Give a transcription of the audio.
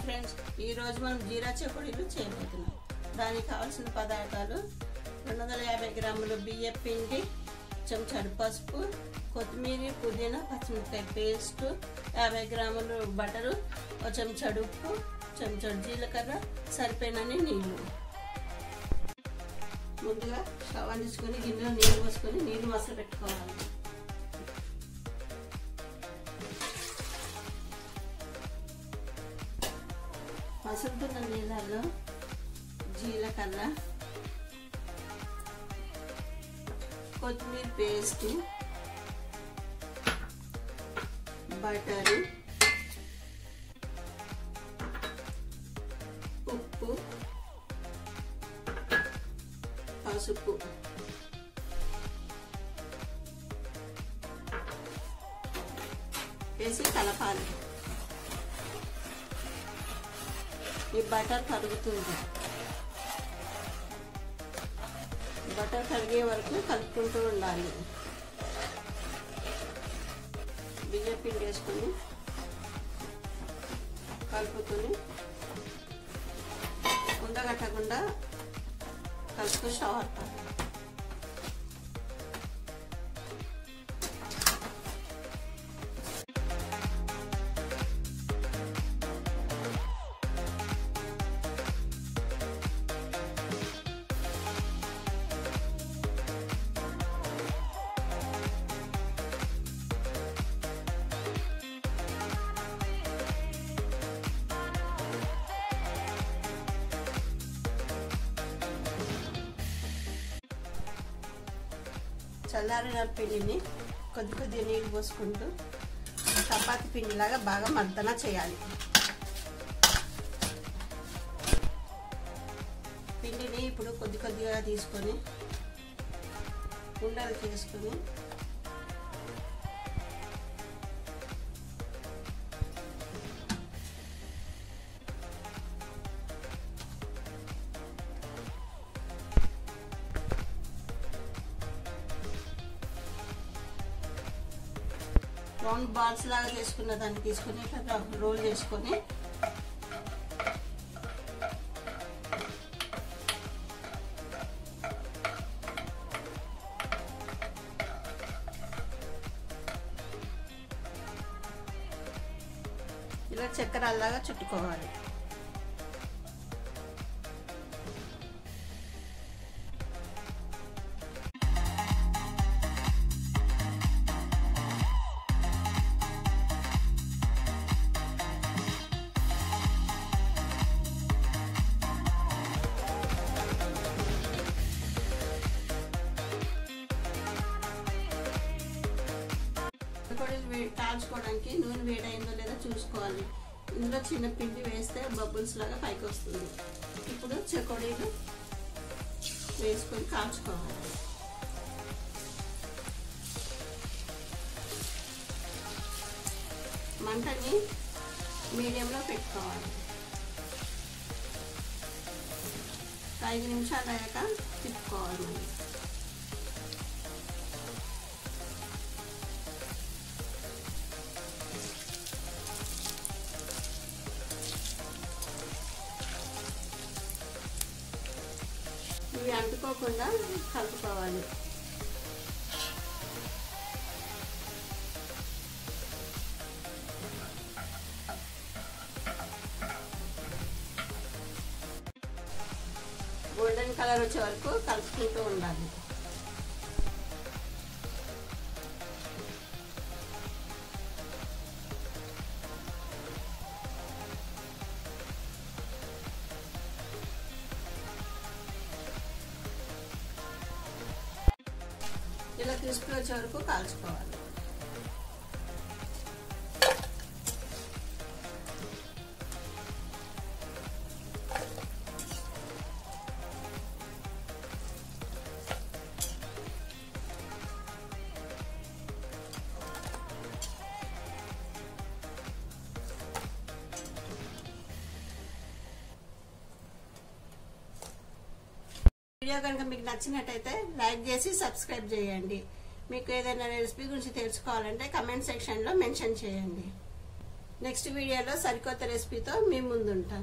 Friends, ఈ రోజు మనం జీరా చెకోడీలు చేయబోతున్నాం. దానికి కావాల్సిన పదార్థాలు 250 గ్రాములు బియ్యం పిండి, చెంచాడు పసుపు, కొత్తిమీర, పుదీనా, పచ్చిమిరపకాయ పేస్ట్, 50 గ్రాములు బటరు, ఒక చెంచాడు ఉప్పు, చెంచాడు జీలకర్ర, సరిపోయినన్ని నీళ్లు. ముందుగా స్టవ్ అందించుకొని గిన్నెలో నీళ్ళు పోసుకొని నీళ్ళు మసలు పెట్టుకోవాలి. మసులుతున్న నీళ్ళల్లో జీలకర్ర, కొత్తిమీర పేస్ట్, బటరు, ఉప్పు, పసుపు, వేసి కలపాలి. ఈ బటర్ కరుగుతుంది. బటర్ కరిగే వరకు కలుపుకుంటూ ఉండాలి. బియ్యం పిండి వేసుకొని కలుపుకొని ఉండగట్టకుండా కలుపుకొని స్టవ్ ఆపాలి. చల్లారిన పిండిని కొద్ది నీళ్ళు పోసుకుంటూ చపాతి పిండిలాగా బాగా మర్దన చేయాలి. పిండిని ఇప్పుడు కొద్దిగా తీసుకొని ఉండలు చేసుకొని రౌండ్ బాల్స్ లాగా చేసుకున్న దాన్ని తీసుకొని ఇట్లా రోల్ చేసుకొని ఇలా చక్కెరలాగా చుట్టుకోవాలి. కాల్చుకోవడానికి నూనె వేడైందో లేదో చూసుకోవాలి. ఇందులో చిన్న పిండి వేస్తే బబుల్స్ లాగా పైకి వస్తుంది. ఇప్పుడు చెకోడీలు వేసుకొని కాల్చుకోవాలి. మంటని మీడియంలో పెట్టుకోవాలి. 5 నిమిషాలు అయ్యాక తిప్పుకోవాలి. మనం ఇవి అంటుకోకుండా కలుపుకోవాలి. గోల్డెన్ కలర్ వచ్చే వరకు కలుపుకుంటూ ఉండాలి. ఇలా క్రిస్పీ వచ్చే వరకు కాల్చుకోవాలి. వీడియో కనుక మీకు నచ్చినట్టయితే లైక్ చేసి సబ్స్క్రైబ్ చేయండి. మీకు ఏదైనా రెసిపీ గురించి తెలుసుకోవాలంటే కమెంట్ సెక్షన్లో మెన్షన్ చేయండి. నెక్స్ట్ వీడియోలో సరికొత్త రెసిపీతో మీ ముందుంటాను.